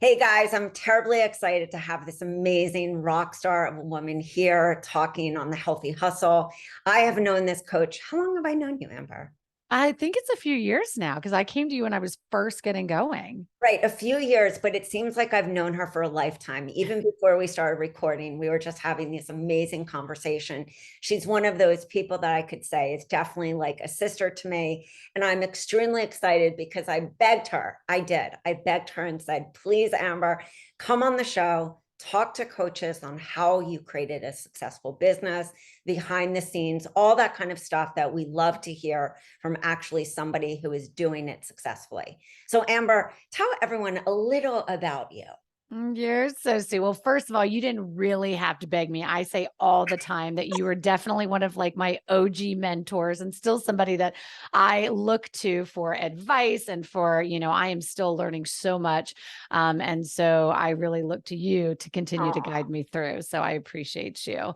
Hey guys, I'm terribly excited to have this amazing rock star of a woman here talking on the healthy hustle. I have known this coach. How long have I known you, Amber? I think it's a few years now because I came to you when I was first getting going. Right, a few years, but it seems like I've known her for a lifetime. Even before we started recording, we were just having this amazing conversation. She's one of those people that I could say is definitely like a sister to me. And I'm extremely excited because I begged her. I did. I begged her and said, please, Amber, come on the show, talk to coaches on how you created a successful business, behind the scenes, all that kind of stuff that we love to hear from actually somebody who is doing it successfully. So, Amber, tell everyone a little about you. You're so sweet. Well, first of all, you didn't really have to beg me. I say all the time that you were definitely one of like my OG mentors and still somebody that I look to for advice and for, I am still learning so much. And so I really look to you to continue to Oh, guide me through. So I appreciate you.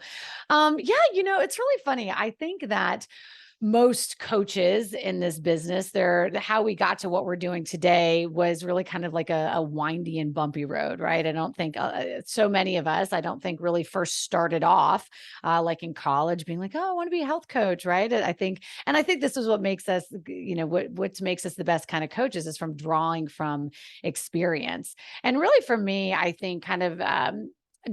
Yeah, it's really funny. I think that most coaches in this business, how we got to what we're doing today was really kind of like a windy and bumpy road, right? I don't think so many of us, I don't think really first started off like in college being like, oh, I want to be a health coach, right? And I think this is what makes us, what makes us the best kind of coaches is from drawing from experience. And really for me, I think kind of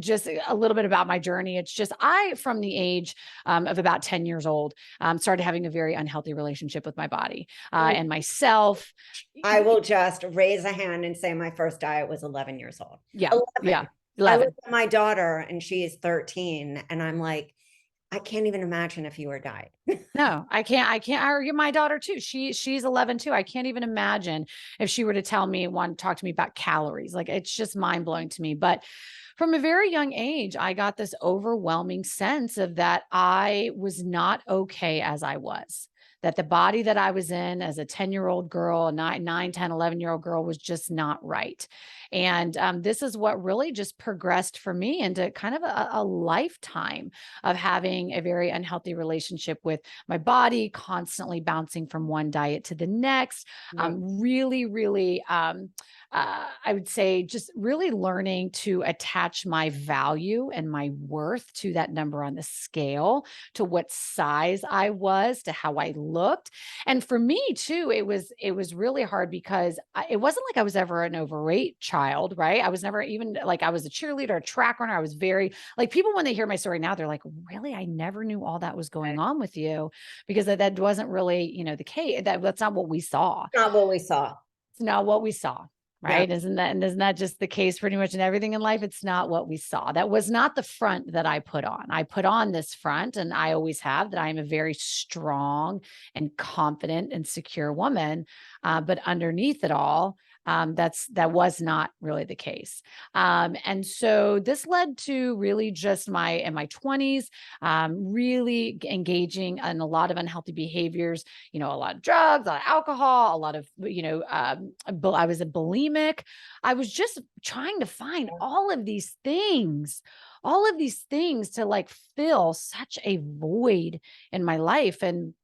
just a little bit about my journey. It's just from the age of about 10 years old, started having a very unhealthy relationship with my body and myself. I will just raise a hand and say my first diet was 11 years old. Yeah, 11. yeah, I look 11. at my daughter and she is 13, and I'm like, I can't even imagine if you were diet. No, I can't argue my daughter too. She's 11 too. I can't even imagine if she were to tell me, want to talk to me about calories. Like it's just mind blowing to me. But from a very young age, I got this overwhelming sense of that I was not okay as I was. That the body that I was in as a 10-year-old girl, a 10, 11-year-old girl was just not right. And this is what really just progressed for me into kind of a lifetime of having a very unhealthy relationship with my body, constantly bouncing from one diet to the next. Right. Really, really, I would say just really learning to attach my value and my worth to that number on the scale, to what size I was, to how I looked. And for me too, it was really hard because it wasn't like I was ever an overweight child, right? I was never even like I was a cheerleader, a track runner. I was very like people when they hear my story now, they're like, really? I never knew all that was going on with you because that wasn't really, the case. That's not what we saw. Not what we saw. It's not what we saw. Yeah. Right. Isn't that just the case pretty much in everything in life? It's not what we saw. That was not the front that I put on. I put on this front, and I always have that I am a very strong and confident and secure woman. But underneath it all, that was not really the case. And so this led to really just my in my 20s, really engaging in a lot of unhealthy behaviors, a lot of drugs, a lot of alcohol, a lot of, I was a bulimic. I was just trying to find all of these things to like fill such a void in my life. And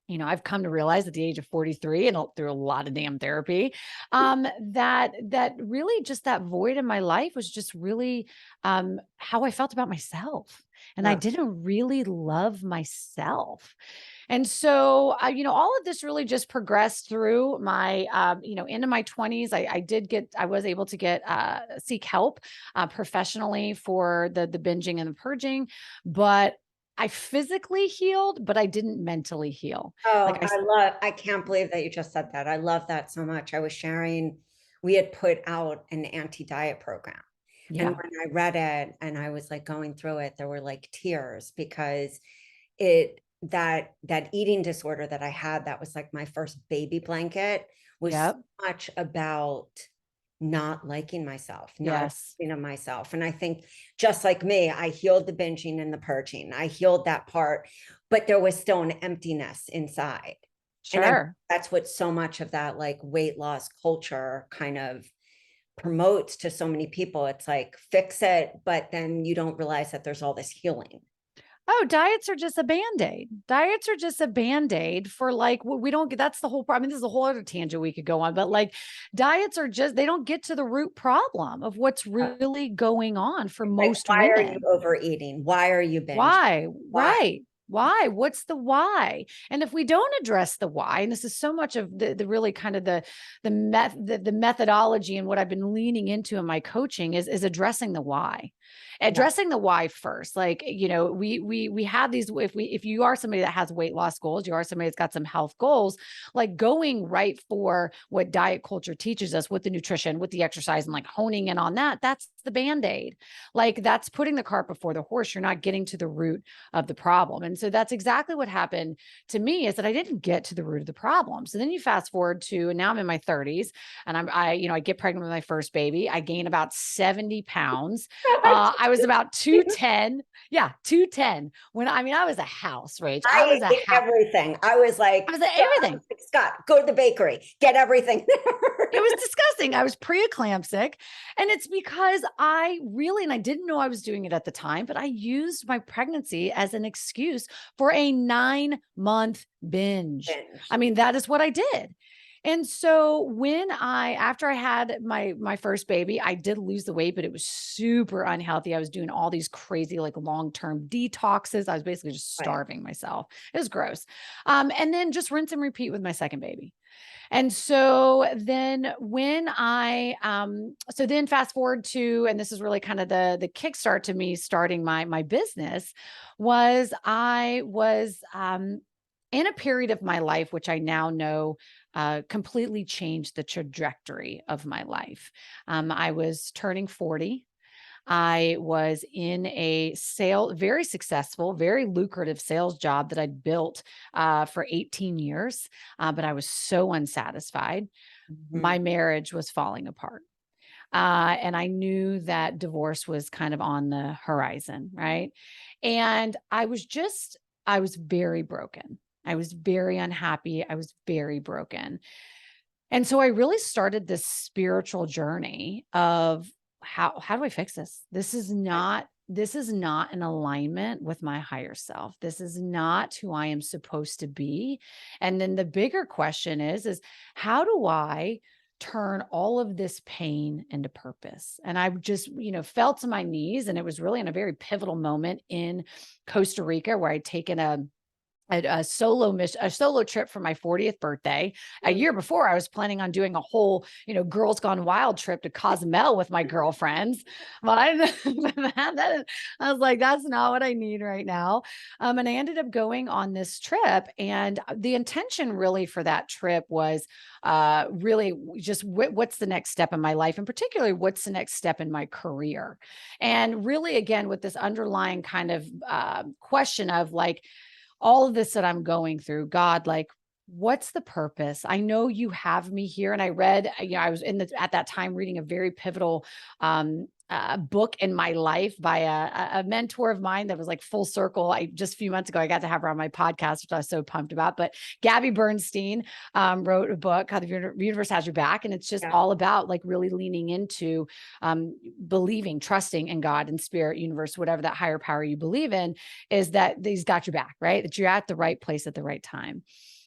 I've come to realize at the age of 43 and through a lot of damn therapy, that really just that void in my life was just really how I felt about myself. And I Yeah. didn't really love myself. And so, all of this really just progressed through my, into my 20s. I was able to seek help professionally for the binging and the purging, but I physically healed, but I didn't mentally heal. Like Oh, I, I can't believe that you just said that. I love that so much. I was sharing, we had put out an anti-diet program. And yeah, when I read it and I was like going through it, there were like tears because it that eating disorder that I had, that was like my first baby blanket, was so yep, much about not liking myself, not yes, liking of myself. And I think just like me, I healed the binging and the purging. I healed that part, but there was still an emptiness inside. And sure. that's what so much of that like weight loss culture kind of promotes to so many people. It's like fix it, but then you don't realize that there's all this healing. Oh, diets are just a Band-Aid. Diets are just a Band-Aid for like, we don't get, that's the whole problem. I mean, this is a whole other tangent we could go on, but like diets are just, they don't get to the root problem of what's really going on for Like, most why are you women. overeating? Why are you binging? Why? Why? Right. Why? What's the why? And if we don't address the why, and this is so much of the really kind of the methodology and what I've been leaning into in my coaching is addressing the why. Yeah. Addressing the why first. Like, you know, we have these, if you are somebody that has weight loss goals, you are somebody that's got some health goals, like going right for what diet culture teaches us with the nutrition, with the exercise, and like honing in on that, that's the Band-Aid. Like that's putting the cart before the horse. You're not getting to the root of the problem. And so that's exactly what happened to me, is that I didn't get to the root of the problem. So then you fast forward to, and now I'm in my 30s, and I get pregnant with my first baby. I gain about 70 pounds. I was about 210. Yeah, 210. I was a house, Rach. I I was a ate house. everything. I was like, I was at everything. Scott, go to the bakery, get everything. It was disgusting. I was preeclamptic. And it's because and I didn't know I was doing it at the time, but I used my pregnancy as an excuse for a 9-month binge. I Binge. mean, that is what I did. And so after I had my first baby, I did lose the weight, but it was super unhealthy. I was doing all these crazy, like long-term detoxes. I was basically just Right. starving myself. It was gross. And then just rinse and repeat with my second baby. And so then so then fast forward to, and this is really kind of the kickstart to me starting my business, was I was in a period of my life, which I now know completely changed the trajectory of my life. I was turning 40. I was in a very successful, very lucrative sales job that I'd built for 18 years, but I was so unsatisfied. Mhm. My marriage was falling apart. And I knew that divorce was kind of on the horizon, right? And I was very broken. I was very unhappy. I was very broken. And so I really started this spiritual journey of how do I fix this? This is not in alignment with my higher self. This is not who I am supposed to be. And then the bigger question is how do I turn all of this pain into purpose? And I just, fell to my knees, and it was really in a very pivotal moment in Costa Rica where I'd taken a solo trip for my 40th birthday. A Mm. year before, I was planning on doing a whole, girls gone wild trip to Cozumel with my girlfriends. But I was like, that's not what I need right now. And I ended up going on this trip. And the intention really for that trip was really just what's the next step in my life, and particularly what's the next step in my career. And really, again, with this underlying kind of question of like, all of this that I'm going through, God, like, what's the purpose? I know you have me here. And I read, I was at that time reading a very pivotal book in my life by a mentor of mine that was like full circle. Just a few months ago, I got to have her on my podcast, which I was so pumped about. But Gabby Bernstein wrote a book called The Universe Has Your Back. And it's just Yeah. all about like really leaning into believing, trusting in God and spirit, universe, whatever that higher power you believe in, is that he's got your back, right? That you're at the right place at the right time.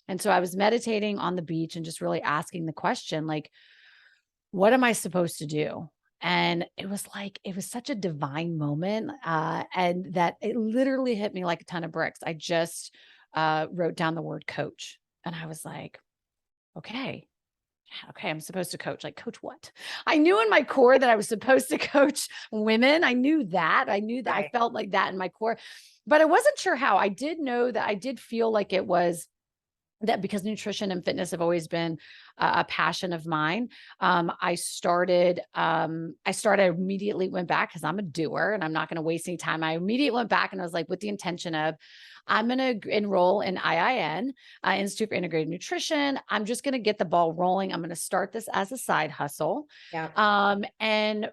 And so I was meditating on the beach and just really asking the question, like, what am I supposed to do? And it was such a divine moment. And that it literally hit me like a ton of bricks. I just wrote down the word coach. And I was like, okay, I'm supposed to coach. Like, coach what? I knew in my core that I was supposed to coach women. I knew that. I Right. felt like that in my core, but I wasn't sure how. I did know that I did feel like it was that, because nutrition and fitness have always been a passion of mine. I immediately went back, because I'm a doer and I'm not going to waste any time. I immediately went back and I was like, with the intention of, I'm going to enroll in IIN, Institute for Integrated Nutrition. I'm just going to get the ball rolling. I'm going to start this as a side hustle. Yeah. And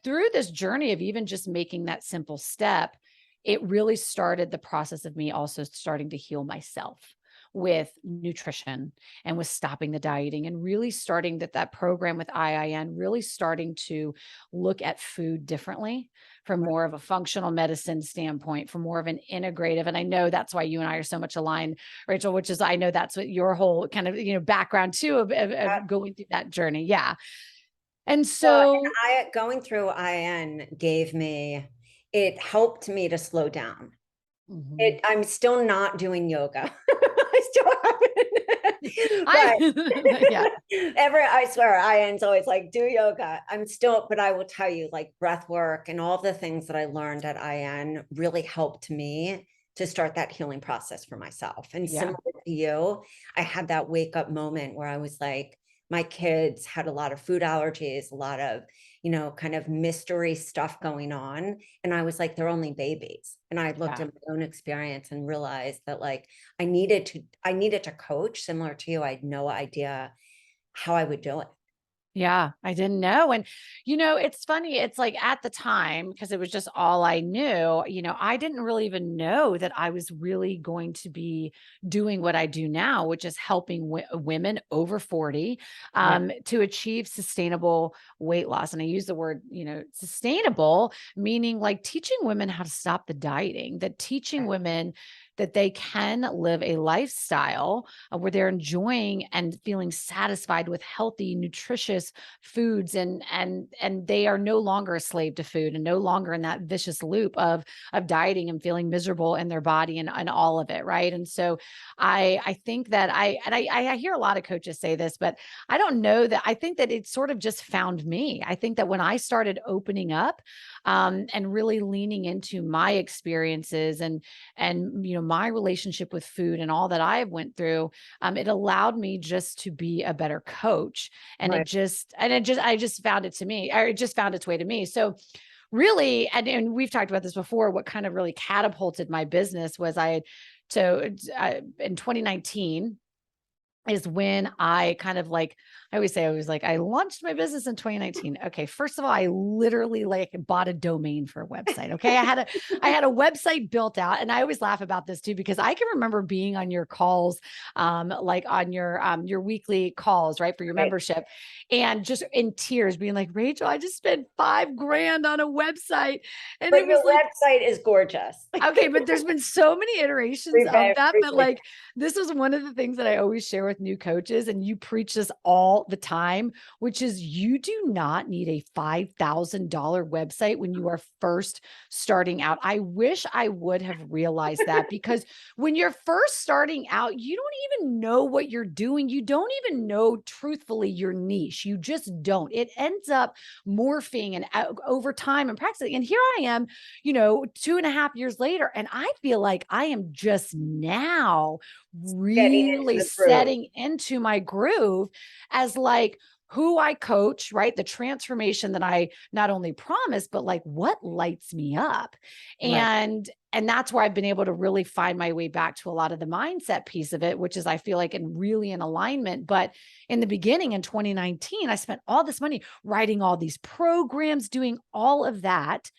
through this journey of even just making that simple step, it really started the process of me also starting to heal myself, with nutrition and with stopping the dieting and really starting that program with IIN, really starting to look at food differently from more of a functional medicine standpoint, from more of an integrative. And I know that's why you and I are so much aligned, Rachel, which is, I know that's what your whole kind of, background too of going through that journey. Yeah. And Well, so, and going through IN it helped me to slow down. mhm. I'm still not doing yoga. I still haven't, I, but yeah, I swear, IN's always like, do yoga. I'm still, but I will tell you, like breath work and all the things that I learned at IN really helped me to start that healing process for myself. And yeah, similar to you, I had that wake up moment where I was like, my kids had a lot of food allergies, a lot of, kind of mystery stuff going on. And I was like, they're only babies. And I looked yeah. at my own experience and realized that like I needed to coach similar to you. I had no idea how I would do it. Yeah, I didn't know. And, it's funny. It's like at the time, because it was just all I knew, I didn't really even know that I was really going to be doing what I do now, which is helping women over 40 Right. to achieve sustainable weight loss. And I use the word, sustainable, meaning like teaching women how to stop the dieting, that teaching women that they can live a lifestyle where they're enjoying and feeling satisfied with healthy, nutritious foods, and they are no longer a slave to food and no longer in that vicious loop of dieting and feeling miserable in their body and all of it, right? And so I think that I hear a lot of coaches say this, but I don't know that I think that it sort of just found me. I think that when I started opening up and really leaning into my experiences and my relationship with food and all that I went through, it allowed me just to be a better coach. And Right. I just found it to me, or it just found its way to me. So really, and we've talked about this before, what kind of really catapulted my business was in 2019 is when I kind of like, I always say, I was like, I launched my business in 2019. Okay. First of all, I literally like bought a domain for a website. Okay. I had a website built out, and I always laugh about this too, because I can remember being on your calls, like on your weekly calls, right, for your Right. membership, and just in tears being like, Rachel, I just spent $5,000 on a website. And it But your was like, website is gorgeous. okay, but there's been so many iterations Okay, of that, but appreciate like this was one of the things that I always share with new coaches, and you preach this all the time, which is you do not need a $5,000 website when you are first starting out. I wish I would have realized that, because when you're first starting out, you don't even know what you're doing. You don't even know truthfully your niche. You just don't. It ends up morphing and over time and practicing. And here I am, 2.5 years later. And I feel like I am just now getting into really the groove. setting into my groove as like who I coach, right? The transformation that I not only promise, but like what lights me up. Right. And that's where I've been able to really find my way back to a lot of the mindset piece of it, which is I feel like really in alignment. But in the beginning in 2019, I spent all this money writing all these programs, doing all of that.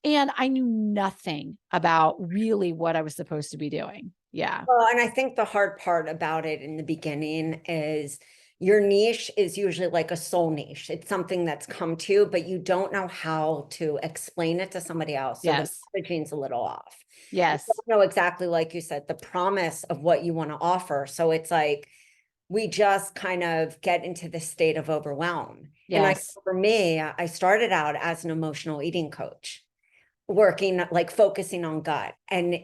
And I knew nothing about really what I was supposed to be doing. Yeah. Well, and I think the hard part about it in the beginning is your niche is usually like a soul niche. It's something that's come to you, but you don't know how to explain it to somebody else. So the Yes. messaging's a little off. You Yes. don't know exactly, like you said, the promise of what you want to offer. So it's like we just kind of get into this state of overwhelm. And Yes. for me, I started out as an emotional eating coach, working like focusing on gut, and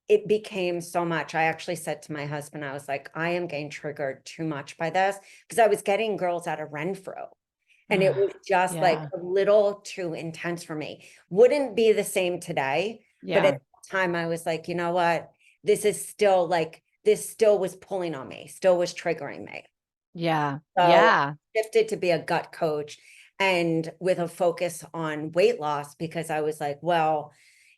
it became so much. I actually said to my husband, I was like, I am getting triggered too much by this, because I was getting girls out of Renfrew and it was just like Yeah. a little too intense for me. Wouldn't be the same today, but at Yeah. the time I was like, you know what, this still was pulling on me, still was triggering me. Yeah. So Yeah. I shifted to be a gut coach and with a focus on weight loss, because I was like, well,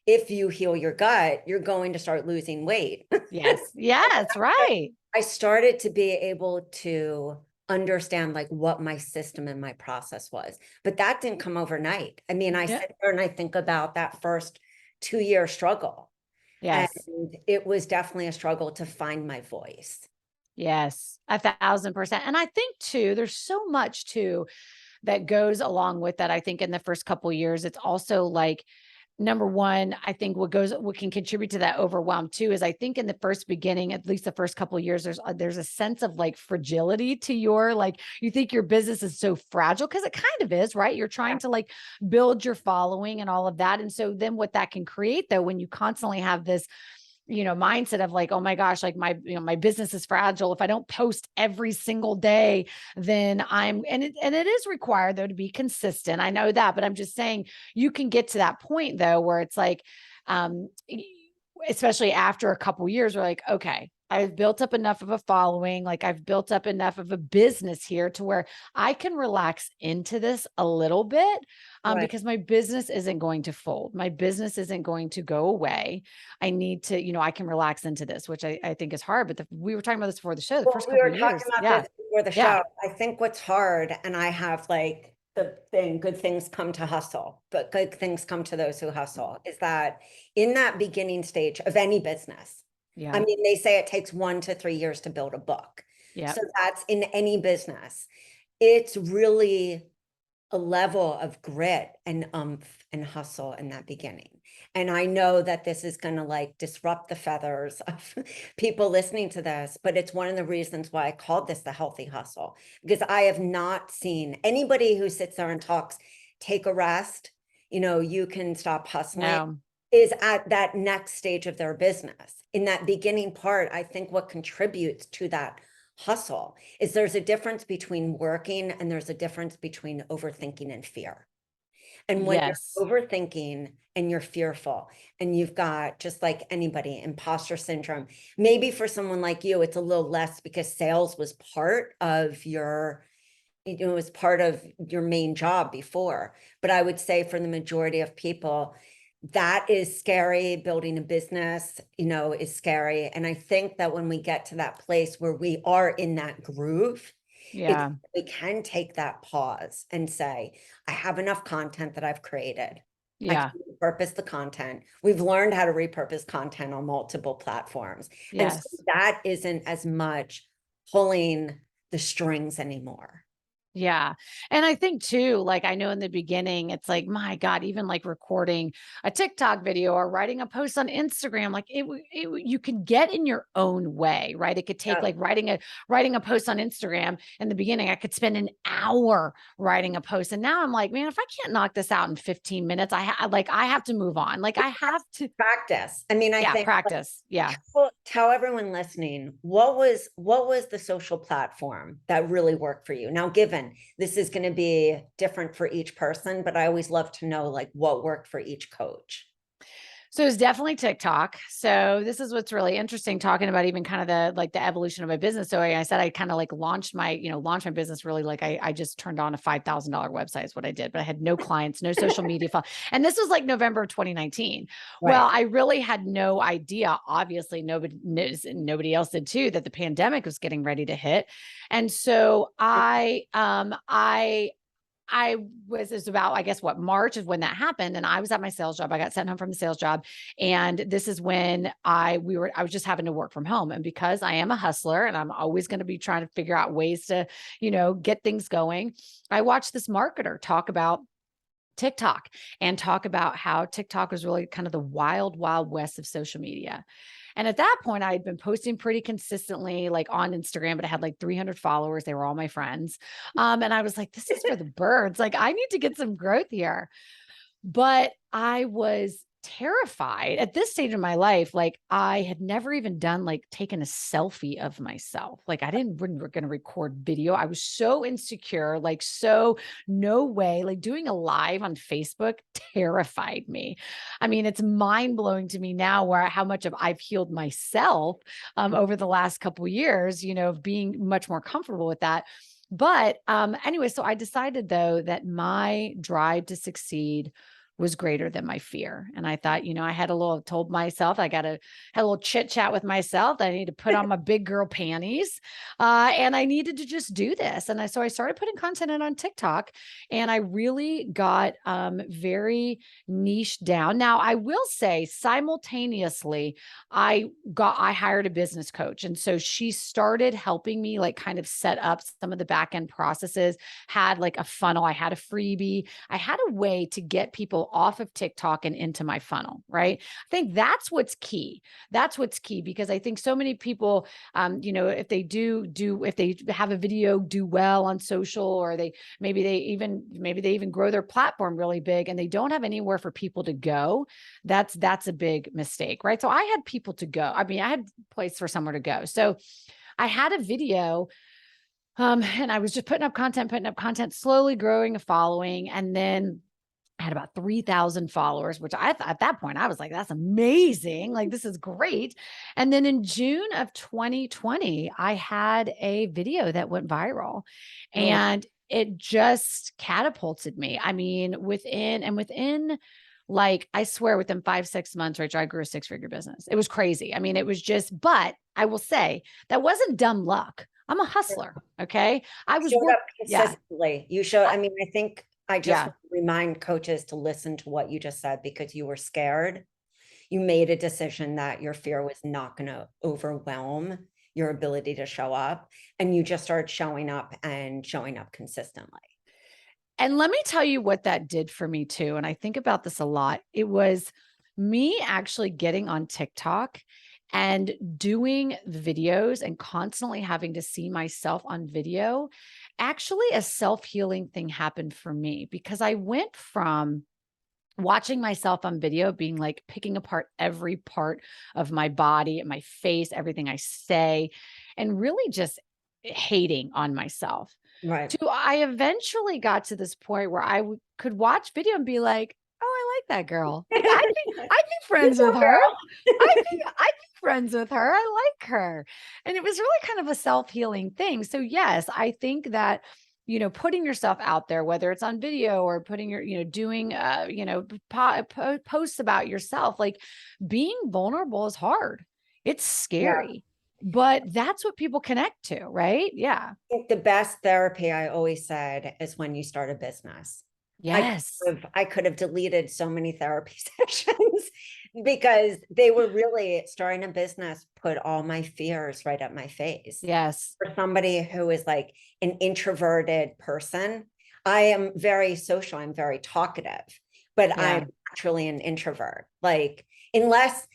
if you heal your gut, you're going to start losing weight. Yes. Yes. Right. I started to be able to understand like what my system and my process was, but that didn't come overnight. I mean, I Yeah. sit there and I think about that first 2 year struggle, and Yes. it was definitely a struggle to find my voice. Yes, 1,000%. And I think too, there's so much too that goes along with that. I think in the first couple years, it's also like, number one, I think what can contribute to that overwhelm too is I think in the first beginning, at least the first couple of years, there's a sense of like fragility to your like you think your business is so fragile because it kind of is, right? You're trying to like build your following and all of that. And so then what that can create though, when you constantly have this mindset of like, oh my gosh, like my business is fragile. If I don't post every single day, then and it is required though to be consistent. I know that, but I'm just saying you can get to that point though, where it's like, um, especially after a couple years, we're like, okay, I've built up enough of a following, like I've built up enough of a business here to where I can relax into this a little bit, Right. because my business isn't going to fold. My business isn't going to go away. I need to, I can relax into this, which I think is hard. But we were talking about this before the show, the Well, first we couple were of talking years. about Yeah. this before the Yeah. show. I think what's hard, and I have like the thing, good things come to hustle, but good things come to those who hustle, is that in that beginning stage of any business, I Yeah. mean, they say it takes 1 to 3 years to build a book. Yeah. So that's in any business. It's really a level of grit and and hustle in that beginning. And I know that this is going to like disrupt the feathers of people listening to this, but it's one of the reasons why I called this the healthy hustle, because I have not seen anybody who sits there and talks, take a rest, you can stop hustling, No. is at that next stage of their business. In that beginning part, I think what contributes to that hustle is there's a difference between working and there's a difference between overthinking and fear. And when Yes. you're overthinking and you're fearful and you've got, just like anybody, imposter syndrome, maybe for someone like you, it's a little less because sales was part of it was part of your main job before. But I would say for the majority of people, that is scary. Building a business, is scary. And I think that when we get to that place where we are in that groove, Yeah. we can take that pause and say, I have enough content that I've created. I can Yeah. repurpose the content. We've learned how to repurpose content on multiple platforms. And so Yes. that isn't as much pulling the strings anymore. Yeah. And I think too, like I know in the beginning, it's like, my God, even like recording a TikTok video or writing a post on Instagram, like you can get in your own way, right? It could take Yeah. like writing a post on Instagram in the beginning. I could spend an hour writing a post. And now I'm like, man, if I can't knock this out in 15 minutes, I have to move on. Like I have to, Practice. I mean, I yeah, think practice. Yeah. tell everyone listening, what was the social platform that really worked for you? Now, given this is going to be different for each person, but I always love to know like what worked for each coach. So it's definitely TikTok. So this is what's really interesting talking about even kind of the evolution of my business. So I said I kind of like launched my business really like I just turned on a $5,000 website is what I did, but I had no clients, no social media. And this was like November of 2019. Well, Right. I really had no idea. Obviously, nobody knows, and nobody else did too, that the pandemic was getting ready to hit. And so I was it's about, I guess what March is when that happened. And I was at my sales job. I got sent home from the sales job. And this is when I was just having to work from home. And because I am a hustler and I'm always going to be trying to figure out ways to, get things going, I watched this marketer talk about TikTok and talk about how TikTok was really kind of the wild, wild west of social media. And at that point, I had been posting pretty consistently, like on Instagram, but I had like 300 followers. They were all my friends. And I was like, this is for the birds. Like, I need to get some growth here. But I was terrified at this stage of my life. Like I had never even done like taken a selfie of myself. Like I didn't we're going to record video. I was so insecure, like so no way. Like doing a live on Facebook terrified me. I mean, it's mind blowing to me now where how much of I've healed myself over the last couple years, of being much more comfortable with that. But anyway, so I decided though that my drive to succeed was greater than my fear. And I thought, I had a little told myself, had a little chit chat with myself that I need to put on my big girl panties. And I needed to just do this. And so I started putting content in on TikTok, and I really got very niche down. Now, I will say simultaneously, I hired a business coach. And so she started helping me like kind of set up some of the back end processes, had like a funnel. I had a freebie. I had a way to get people off of TikTok and into my funnel, right? I think that's what's key. That's what's key, because I think so many people, if they if they have a video do well on social, or maybe they even grow their platform really big and they don't have anywhere for people to go, that's a big mistake, right? So I had people to go. I mean, I had a place for somewhere to go. So I had a video, and I was just putting up content, slowly growing a following. And then I had about 3,000 followers, which at that point, I was like, that's amazing. Like, this is great. And then in June of 2020, I had a video that went viral, Oh, and it just catapulted me. I mean, within like, I swear within 5, 6 months, Rachel, I grew a 6-figure business. It was crazy. I mean, it was just, but I will say that wasn't dumb luck. I'm a hustler. Okay. I was showed up yeah, consistently. You showed, I mean, I think I just yeah. want to remind coaches to listen to what you just said, because you were scared. You made a decision that your fear was not going to overwhelm your ability to show up. And you just started showing up and showing up consistently. And let me tell you what that did for me too. And I think about this a lot. It was me actually getting on TikTok and doing videos and constantly having to see myself on video. Actually, a self-healing thing happened for me, because I went from watching myself on video, being like picking apart every part of my body, my face, everything I say, and really just hating on myself, Right. to I eventually got to this point where could watch video and be like, "Oh, I like that girl. Like, I'd be You friends with go, her. girl. I'd be friends with her. I like her." And it was really kind of a self-healing thing. So yes, I think that, putting yourself out there, whether it's on video or putting your, doing, posts about yourself, like, being vulnerable is hard. It's Yeah. scary, but that's what people connect to, right? Yeah. I think the best therapy, I always said, is when you start a business. Yes. I could have deleted so many therapy sessions because they were really, starting a business put all my fears right at my face. Yes. For somebody who is like an introverted person, I am very social, I'm very talkative, but Yeah. I'm actually an introvert. Like, unless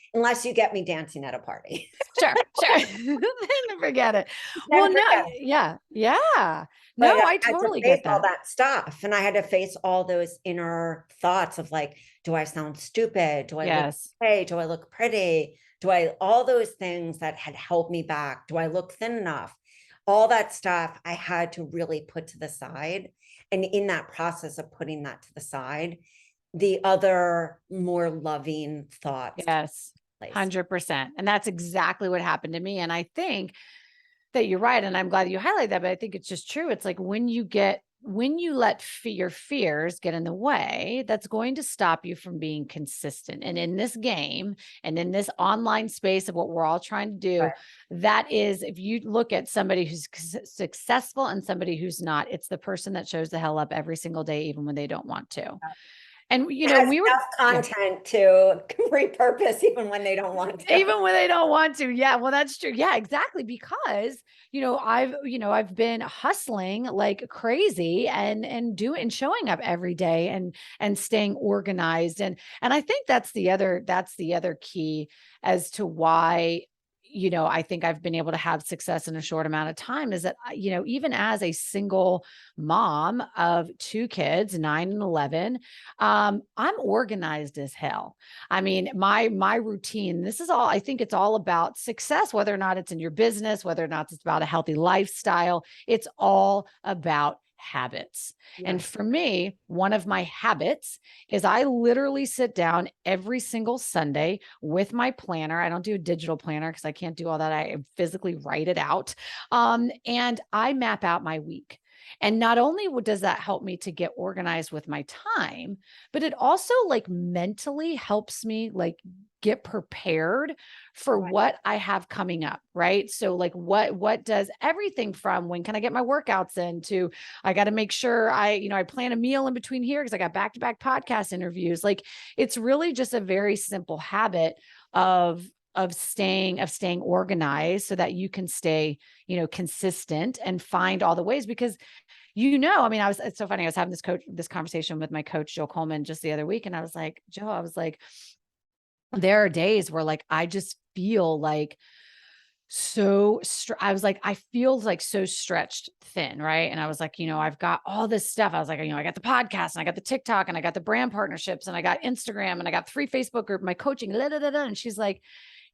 you get me dancing at a party. Sure. Sure. Then forget it. Then Well, no, forget it. yeah. Yeah. But No, I I had to totally face get all that. that stuff, and I had to face all those inner thoughts of like, do I sound stupid? Do I look Yes. okay? Do I look pretty? Do I, all those things that had held me back? Do I look thin enough? All that stuff I had to really put to the side. And in that process of putting that to the side, the other more loving thoughts took Yes. place. 100%. And that's exactly what happened to me. And I think that you're right. And I'm glad you highlight that, but I think it's just true. It's like when you let your fears get in the way, that's going to stop you from being consistent. And in this game and in this online space of what we're all trying to do, Right. that is, if you look at somebody who's successful and somebody who's not, it's the person that shows the hell up every single day, even when they don't want to. And, Has we were, enough yeah, content to repurpose even when they don't want to. even when they don't want to. Yeah, well, that's true. Yeah, exactly. Because, I've been hustling like crazy and doing and showing up every day and staying organized. And I think that's the other key as to why, I think I've been able to have success in a short amount of time, is that, even as a single mom of 2 kids, 9 and 11, I'm organized as hell. I mean, my routine, this is all, I think it's all about success, whether or not it's in your business, whether or not it's about a healthy lifestyle, it's all about habits. And Yeah. for me, one of my habits is I literally sit down every single Sunday with my planner. I don't do a digital planner because I can't do all that. I physically write it out. And I map out my week. And not only does that help me to get organized with my time, but it also like mentally helps me like get prepared for Right. what I have coming up, right? So like what does everything from when can I get my workouts in to I got to make sure I plan a meal in between here because I got back-to-back podcast interviews. Like it's really just a very simple habit of staying organized so that you can stay, consistent and find all the ways because I mean, it's so funny. I was having this conversation with my coach, Joe Coleman, just the other week. And I was like, Joe, I was like, there are days where like, I just feel like I was like, I feel like so stretched thin. Right. And I was like, I've got all this stuff. I was like, I got the podcast and I got the TikTok and I got the brand partnerships and I got Instagram and I got 3 Facebook group, my coaching, da, da, da, da. And she's like,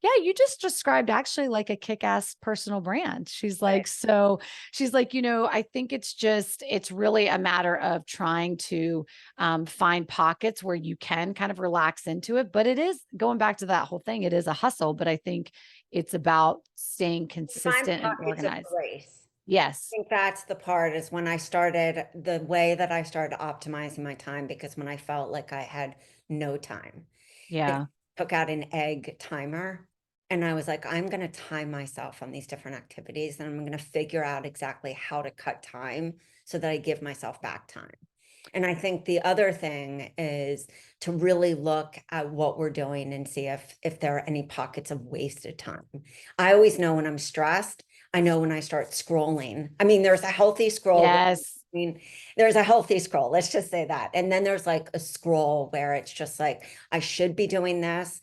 yeah, you just described actually like a kick-ass personal brand. She's Right. like, I think it's really a matter of trying to find pockets where you can kind of relax into it. But it is going back to that whole thing. It is a hustle, but I think it's about staying Find consistent and pockets of organized. grace. Yes. I think that's the part is when I started, the way that I started optimizing my time, because when I felt like I had no time, I Yeah. took out an egg timer and I was like, I'm going to time myself on these different activities and I'm going to figure out exactly how to cut time so that I give myself back time. And I think the other thing is to really look at what we're doing and see if there are any pockets of wasted time. I always know when I'm stressed. I know when I start scrolling. I mean, there's a healthy scroll. Yes. I mean, there's a healthy scroll. Let's just say that. And then there's like a scroll where it's just like, I should be doing this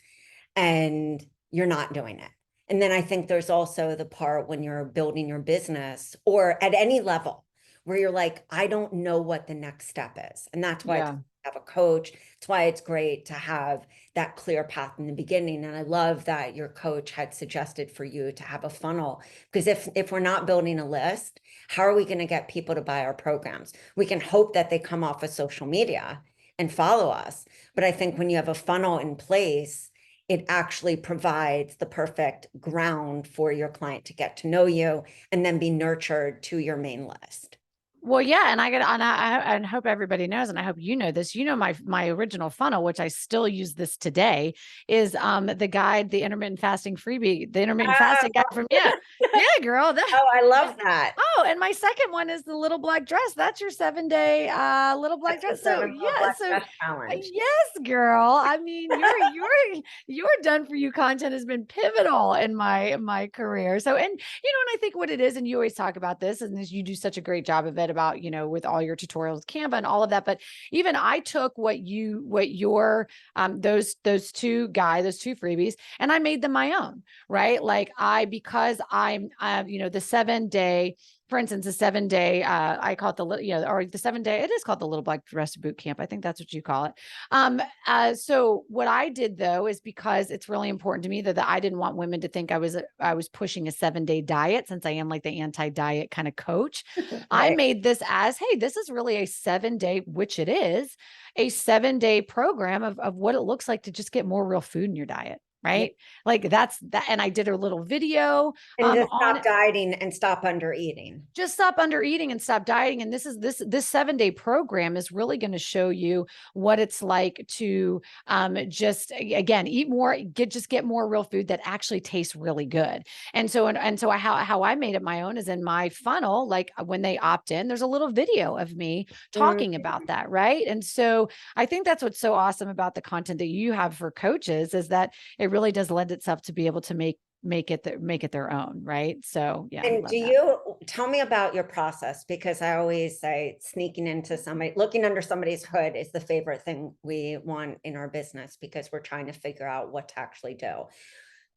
and you're not doing it. And then I think there's also the part when you're building your business or at any level where you're like, I don't know what the next step is. And that's why it's Yeah. have a coach. It's why it's great to have that clear path in the beginning. And I love that your coach had suggested for you to have a funnel because if we're not building a list, how are we going to get people to buy our programs? We can hope that they come off of social media and follow us. But I think when you have a funnel in place, it actually provides the perfect ground for your client to get to know you and then be nurtured to your main list. Well, yeah, and I hope everybody knows, and I hope you know this. My original funnel, which I still use this today, is the guide, the intermittent fasting freebie, the intermittent fasting guide from yeah, girl. Oh, I love that. Oh, and my second one is the little black dress. That's your 7-day little black That's the dress. So seven little yeah, black so dress challenge. yes, girl. I mean, your done for you content has been pivotal in my career. So and and I think what it is, and you always talk about this, and this, you do such a great job of it about, with all your tutorials, Canva and all of that. But even I took what your those two freebies and I made them my own, right? Like because I'm the 7-day, for instance, the 7-day, I call it or the 7-day, it is called the Little Black Dress Boot Camp. I think that's what you call it. So what I did though, is because it's really important to me that I didn't want women to think I was pushing a 7-day diet, since I am like the anti-diet kind of coach. I Right. made this as, hey, this is really a 7-day, which it is a 7-day program of what it looks like to just get more real food in your diet. Yeah. Right. Like that's that. And I did a little video And to on stop dieting and stop under eating. just stop under eating and stop dieting. And this 7-day program is really going to show you what it's like to just again eat more, get more real food that actually tastes really good. And so how I made it my own is in my funnel. Like when they opt in, there's a little video of me Mm. talking about that, right? And so I think that's what's so awesome about the content that you have for coaches is that it really does lend itself to be able to make it their own, right? So yeah, I And love do that. you tell me about your process? Because I always say sneaking into somebody, looking under somebody's hood is the favorite thing we want in our business because we're trying to figure out what to actually do.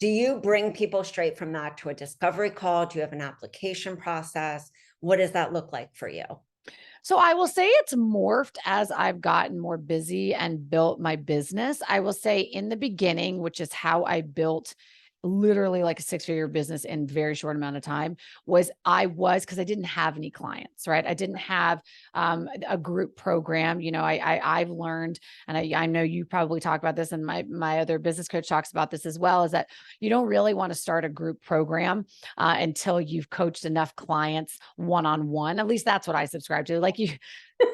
Do you bring people straight from that to a discovery call? Do you have an application process? What does that look like for you? So I will say it's morphed as I've gotten more busy and built my business. I will say in the beginning, which is how I built literally like a 6-figure business in very short amount of time was because I didn't have any clients, right? I didn't have a group program. I've learned, and I know you probably talk about this, and my other business coach talks about this as well, is that you don't really want to start a group program until you've coached enough clients one-on-one. At least that's what I subscribe to.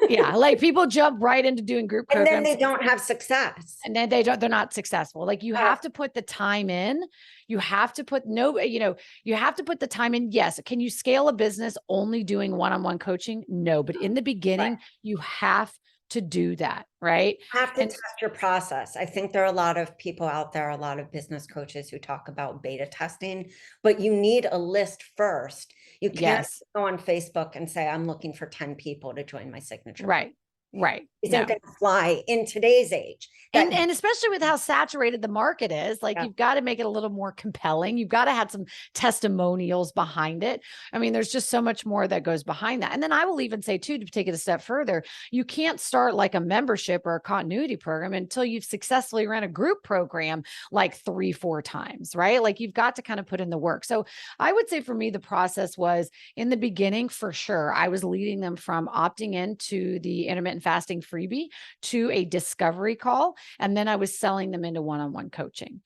Yeah, like people jump right into doing group And then programs they don't have success. and then they're not successful. Like you have to put the time in. You have to put you have to put the time in. Yes. Can you scale a business only doing one-on-one coaching? No, but in the Right. beginning, you have to do that. Right. Have to And test your process. I think there are a lot of people out there, a lot of business coaches who talk about beta testing, but you need a list first. You can't yes, go on Facebook and say, I'm looking for 10 people to join my signature program. right. Right. Isn't No. going to fly in today's age. That And especially with how saturated the market is, like yeah, you've got to make it a little more compelling. You've got to have some testimonials behind it. I mean, there's just so much more that goes behind that. And then I will even say too, to take it a step further, you can't start like a membership or a continuity program until you've successfully run a group program like 3-4 times, right? Like you've got to kind of put in the work. So I would say for me, the process was in the beginning, for sure, I was leading them from opting into the intermittent fasting freebie to a discovery call. And then I was selling them into one-on-one coaching.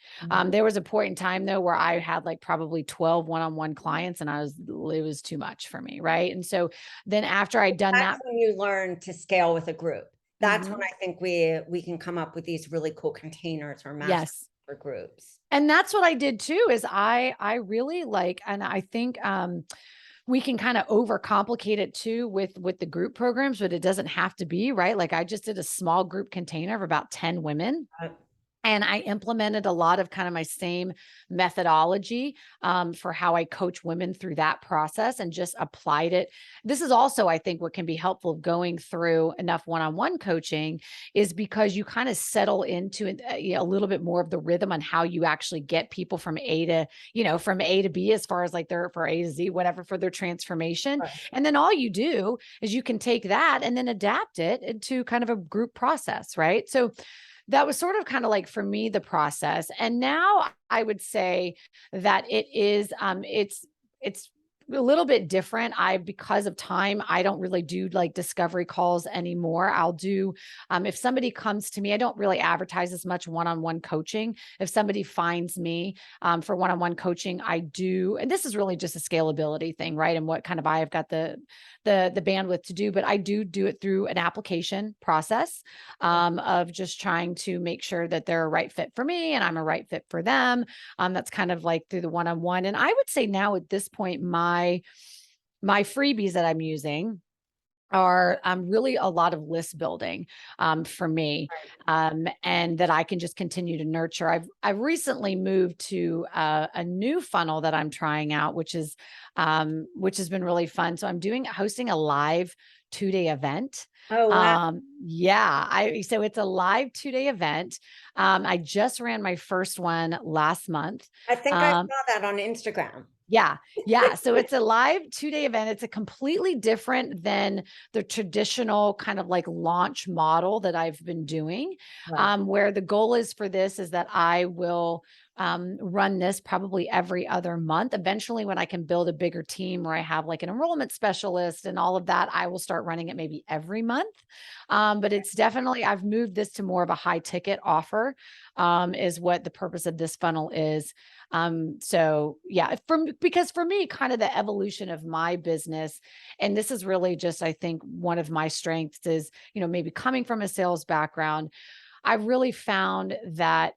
There was a point in time though, where I had like probably 12 one-on-one clients and it was too much for me. Right. And so then after I'd done that's that, when you learn to scale with a group. That's when mhm, I think we can come up with these really cool containers or master yes. for groups. And that's what I did too, is I really like, and I think, we can kind of overcomplicate it too with the group programs, but it doesn't have to be, right? Like I just did a small group container of about 10 women. Uh, And I implemented a lot of kind of my same methodology for how I coach women through that process and just applied it. This is also, I think, what can be helpful going through enough one-on-one coaching is because you kind of settle into a little bit more of the rhythm on how you actually get people from from A to B as far as like their for A to Z, whatever, for their transformation. right. And then all you do is you can take that and then adapt it into kind of a group process, right? So that was sort of kind of like for me the process. And now I would say that it's a little bit different. Because of time, I don't really do like discovery calls anymore. I'll do, if somebody comes to me, I don't really advertise as much one-on-one coaching. If somebody finds me for one-on-one coaching, I do, and this is really just a scalability thing, right? And what kind of I've got the bandwidth to do, but I do it through an application process of just trying to make sure that they're a right fit for me and I'm a right fit for them. That's kind of like through the one-on-one. And I would say now at this point, my freebies that I'm using are really a lot of list building for me, and that I can just continue to nurture. I've recently moved to a new funnel that I'm trying out, which has been really fun. So I'm hosting a live 2-day event. Oh, wow. Yeah, so it's a live 2-day event. I just ran my first one last month. I think I Um, saw that on Instagram. yeah. Yeah. So it's a live 2-day event. It's a completely different than the traditional kind of like launch model that I've been doing, Right. where the goal is for this is that I will run this probably every other month. Eventually, when I can build a bigger team where I have like an enrollment specialist and all of that, I will start running it maybe every month. But it's definitely, I've moved this to more of a high ticket offer, is what the purpose of this funnel is. So yeah, because for me, kind of the evolution of my business, and this is really just, I think one of my strengths is, maybe coming from a sales background, I've really found that,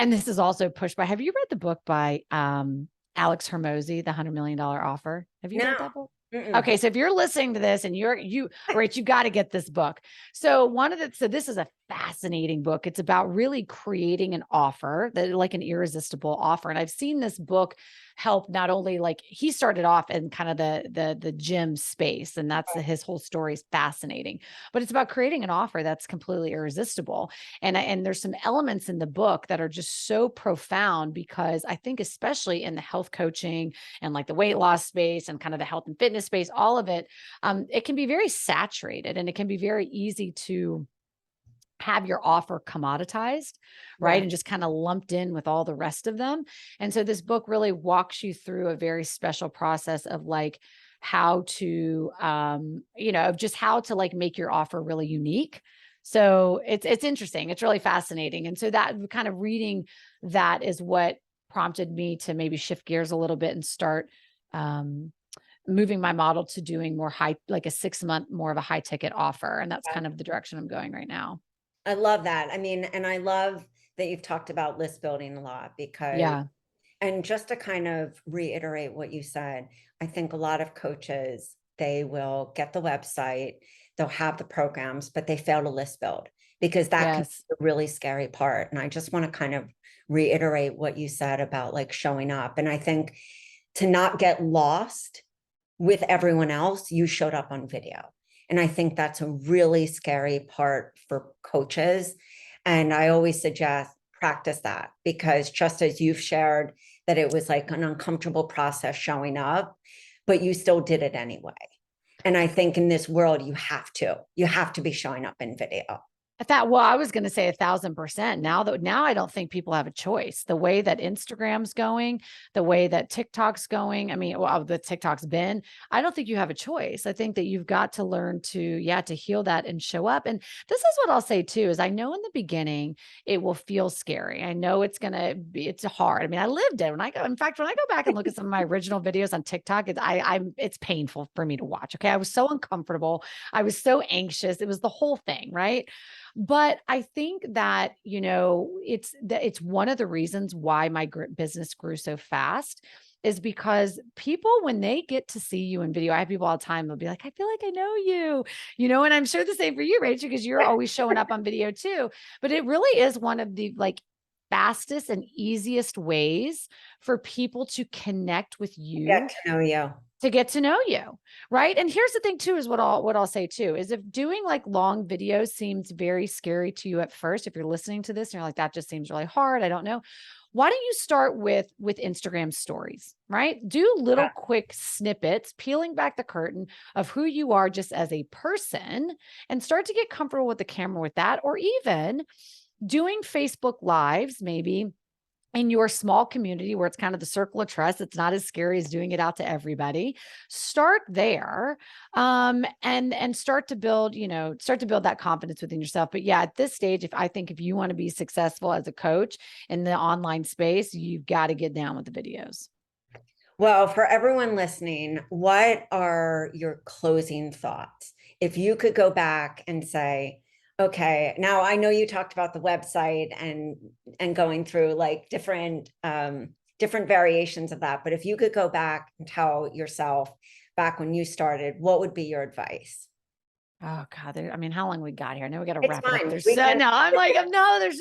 and this is also pushed by, have you read the book by, Alex Hermosi, The $100 Million Offer? Have you No. read that book? Mm-mm. Okay, so if you're listening to this and Rach, you got to get this book. So this is a fascinating book. It's about really creating an offer that like an irresistible offer. And I've seen this book help not only like he started off in kind of the gym space, and his whole story is fascinating, but it's about creating an offer that's completely irresistible. And there's some elements in the book that are just so profound because I think especially in the health coaching and like the weight loss space and kind of the health and fitness space, all of it, it can be very saturated and it can be very easy to have your offer commoditized, right? Yeah. And just kind of lumped in with all the rest of them. And so this book really walks you through a very special process of like how to of just how to like make your offer really unique. So it's interesting. It's really fascinating. And so that kind of reading that is what prompted me to maybe shift gears a little bit and start um moving my model to doing more high, like a 6 month, more of a high ticket offer. And that's kind of the direction I'm going right now. I love that. I mean, and I love that you've talked about list building a lot because, Yeah. and just to kind of reiterate what you said, I think a lot of coaches, they will get the website, they'll have the programs, but they fail to list build because that can Yes. be the really scary part. And I just want to kind of reiterate what you said about like showing up. And I think to not get lost with everyone else, you showed up on video. And I think that's a really scary part for coaches. And I always suggest practice that because just as you've shared that it was like an uncomfortable process showing up, but you still did it anyway. And I think in this world, you have to be showing up in video. I thought, well, I was going to say 1,000%. Now I don't think people have a choice. The way that Instagram's going, the way that TikTok's going. I mean, well, the TikTok's been, I don't think you have a choice. I think that you've got to learn to, yeah, to heal that and show up. And this is what I'll say too, is I know in the beginning it will feel scary. I know it's hard. I mean, I lived it when I go, in fact, when I go back and look at some of my original videos on TikTok, it's painful for me to watch. Okay. I was so uncomfortable. I was so anxious. It was the whole thing. Right. But I think that, it's one of the reasons why my business grew so fast is because people, when they get to see you in video, I have people all the time, they'll be like, I feel like I know and I'm sure the same for you, Rachel, because you're always showing up on video too. But it really is one of the like fastest and easiest ways for people to connect with Get you, to know you. to get to know you, right? And here's the thing too, is what I'll say too, is if doing like long videos seems very scary to you at first, if you're listening to this and you're like, that just seems really hard, I don't know. Why don't you start with Instagram stories, right? Do little Yeah. quick snippets, peeling back the curtain of who you are just as a person and start to get comfortable with the camera with that, or even doing Facebook lives, maybe in your small community where it's kind of the circle of trust. It's not as scary as doing it out to everybody. Start there, and start to build that confidence within yourself. But yeah, at this stage, if you want to be successful as a coach in the online space, you've got to get down with the videos. Well, for everyone listening, what are your closing thoughts? If you could go back and say, okay, now I know you talked about the website and going through like different variations of that, but if you could go back and tell yourself back when you started, what would be your advice? Oh God, I mean, how long we got here? I know we got to It's wrap it up. fine. There's We so can. no, I'm like, no, there's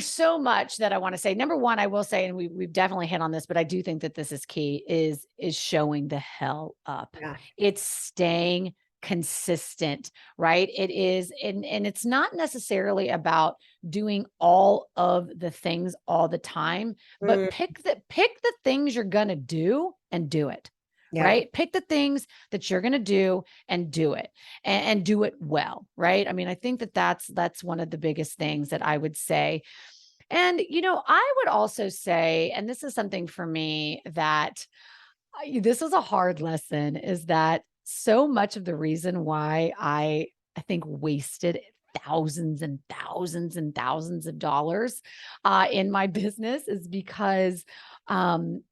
so much that I want to say. Number one, I will say, and we've definitely hit on this, but I do think that this is key, is showing the hell up. Yeah. It's staying consistent, right? It is, and it's not necessarily about doing all of the things all the time, but Mm, pick the things you're gonna do and do it. yeah. Right. Pick the things that you're going to do and do it, and do it well. Right. I mean, I think that's one of the biggest things that I would say. And, I would also say, and this is something for me that this is a hard lesson, is that so much of the reason why I think wasted thousands and thousands and thousands of dollars in my business um,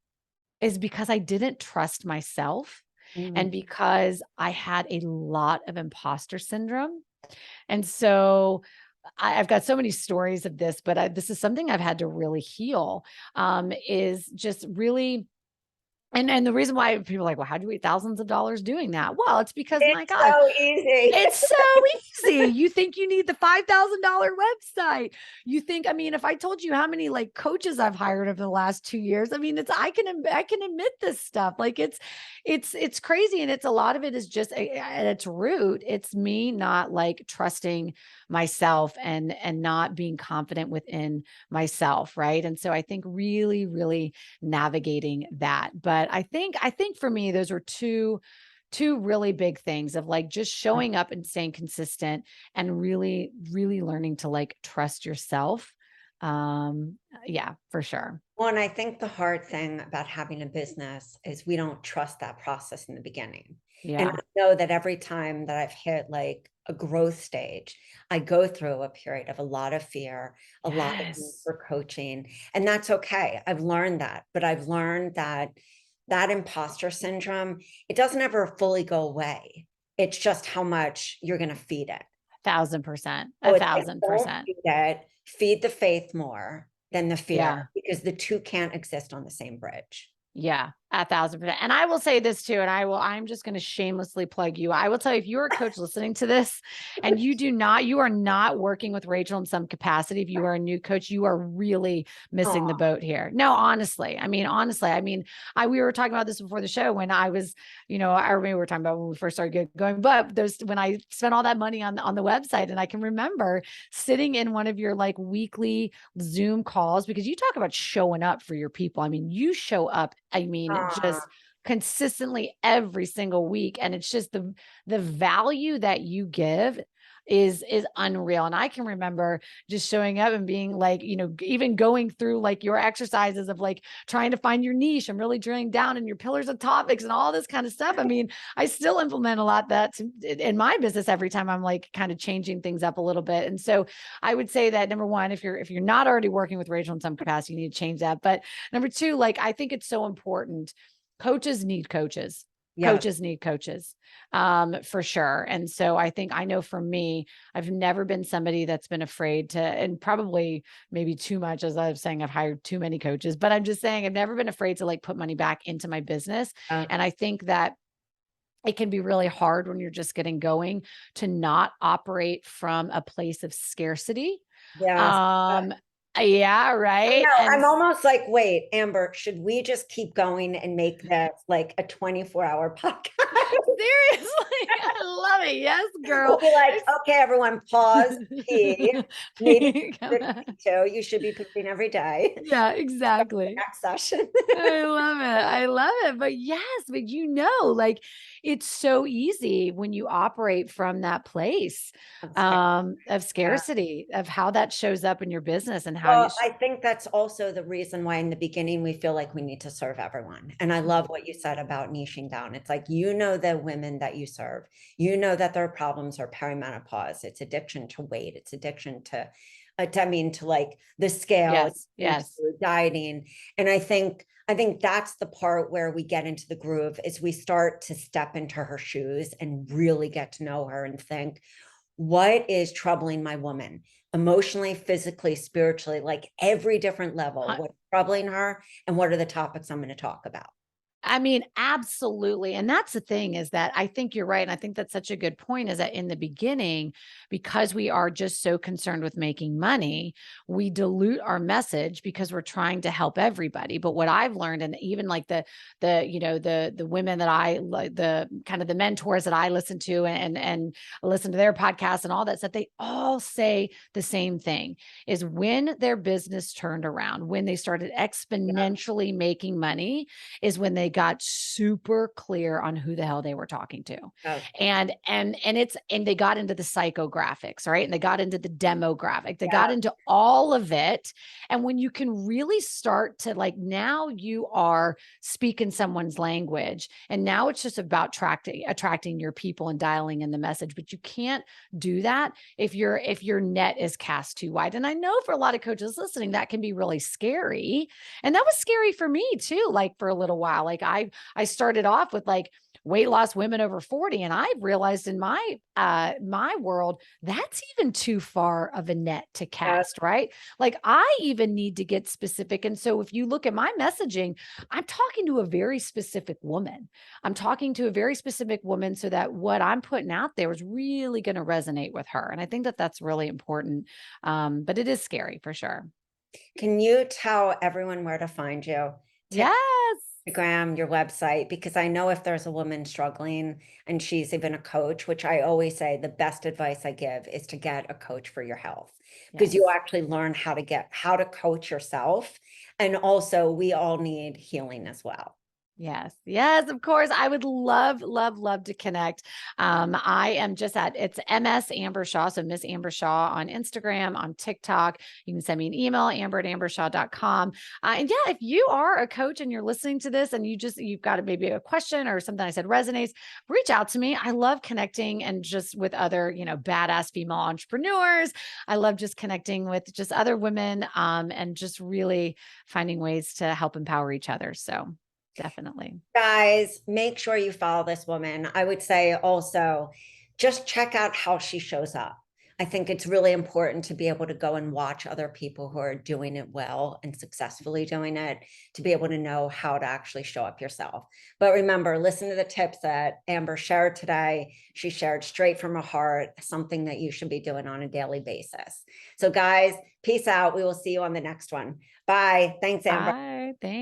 is because I didn't trust myself Mm, and because I had a lot of imposter syndrome. And so I've got so many stories of this, but this is something I've had to really heal, is just really, and the reason why people are like, well, how do you eat thousands of dollars doing that? Well, it's because, my it's God, so easy. it's so easy. You think you need the $5,000 website. You think, I mean, if I told you how many like coaches I've hired over the last 2 years, I mean, I can admit this stuff. Like it's crazy. And it's a lot of it is just at its root. It's me not like trusting myself and not being confident within myself. Right. And so I think really, really navigating that. But I think for me, those are two really big things of like just showing up and staying consistent and really, really learning to like trust yourself. Yeah, for sure. Well, and I think the hard thing about having a business is we don't trust that process in the beginning. And Yeah. I know that every time that I've hit like a growth stage, I go through a period of a lot of fear, a lot of need Yes. for coaching, and that's okay. I've learned that, but I've learned that that imposter syndrome, it doesn't ever fully go away. It's just how much you're going to feed it. 1,000%. So A it's like, thousand don't percent. feed it, feed the faith more than the fear, Yeah. because the two can't exist on the same bridge. Yeah, 1,000%. And I will say this too, and I'm just going to shamelessly plug you. I will tell you, if you're a coach listening to this and you are not working with Rachel in some capacity, if you are a new coach, you are really missing the Oh, boat here. No, honestly. We were talking about this before the show when I was, I remember we were talking about when we first started going, but there's when I spent all that money on the website, and I can remember sitting in one of your like weekly Zoom calls, because you talk about showing up for your people. I mean, you show up, uh, just consistently every single week. And it's just the value that you give is unreal. And I can remember just showing up and being like, even going through like your exercises of like trying to find your niche and really drilling down in your pillars of topics and all this kind of stuff. I mean, I still implement a lot in my business every time I'm like kind of changing things up a little bit. And so I would say that number one, if you're not already working with Rachel in some capacity, you need to change that. But number two, like I think it's so important. Coaches need coaches. yes. Coaches need coaches, for sure. And so I know for me, I've never been somebody that's been afraid to, and probably maybe too much, as I was saying, I've hired too many coaches, but I'm just saying I've never been afraid to like put money back into my business. Uh, And I think that it can be really hard when you're just getting going to not operate from a place of scarcity. yes. Um, yeah, I right. know. And I'm almost like, wait, Amber, should we just keep going and make this like a 24-hour podcast? seriously, I love it. Yes, We'll girl. be like, It's okay, everyone, pause, pee. Maybe too. You should be pooping every day. yeah, Start the exactly. next session. I love it. I love it. But yes, but like it's so easy when you operate from that place I'm scared. of scarcity, of how that shows up in your business and how you Well, I think that's also the reason why in the beginning we feel like we need to serve everyone. And I love what you said about niching down. It's like, the women that you serve, that their problems are perimenopause, it's addiction to weight, it's addiction to like the scale, yes, yes. dieting. And I think that's the part where we get into the groove is we start to step into her shoes and really get to know her and think, what is troubling my woman emotionally, physically, spiritually, like every different level, what's troubling her and what are the topics I'm going to talk about. I mean, absolutely. And that's the thing is that I think you're right. And I think that's such a good point is that in the beginning, because we are just so concerned with making money, we dilute our message because we're trying to help everybody. But what I've learned, and even like the women that I like, the kind of the mentors that I listen to and listen to their podcasts and all that stuff, they all say the same thing is when their business turned around, when they started exponentially making money, is when they got super clear on who the hell they were talking to. Oh, And they got into the psychographics, right? And they got into the demographic. They got yeah. into all of it. And when you can really start to like now you are speaking someone's language and now it's just about attracting your people and dialing in the message, but you can't do that if your net is cast too wide. And I know for a lot of coaches listening that can be really scary. And that was scary for me too, like for a little while. Like I started off with like weight loss women over 40. And I've realized in my world, that's even too far of a net to Yeah. cast, right? Like I even need to get specific. And so if you look at my messaging, I'm talking to a very specific woman. I'm talking to a very specific woman so that what I'm putting out there is really going to resonate with her. And I think that that's really important. But it is scary for sure. Can you tell everyone where to find you? Yes. Instagram, your website, because I know if there's a woman struggling and she's even a coach, which I always say the best advice I give is to get a coach for your health because you'll Yes. actually learn how to coach yourself. And also we all need healing as well. Yes. Yes, of course. I would love, love, love to connect. I am just at it's MS Amber Shaw. So Miss Amber Shaw on Instagram, on TikTok. You can send me an email, amber@ambershaw.com. And yeah, if you are a coach and you're listening to this and you've got maybe a question or something I said resonates, reach out to me. I love connecting and just with other, badass female entrepreneurs. I love just connecting with just other women and just really finding ways to help empower each other. So definitely. Guys, make sure you follow this woman. I would say also just check out how she shows up. I think it's really important to be able to go and watch other people who are doing it well and successfully doing it, to be able to know how to actually show up yourself. But remember, listen to the tips that Amber shared today. She shared straight from her heart, something that you should be doing on a daily basis. So guys, peace out. We will see you on the next one. Bye. Thanks, Amber. Bye. Thanks.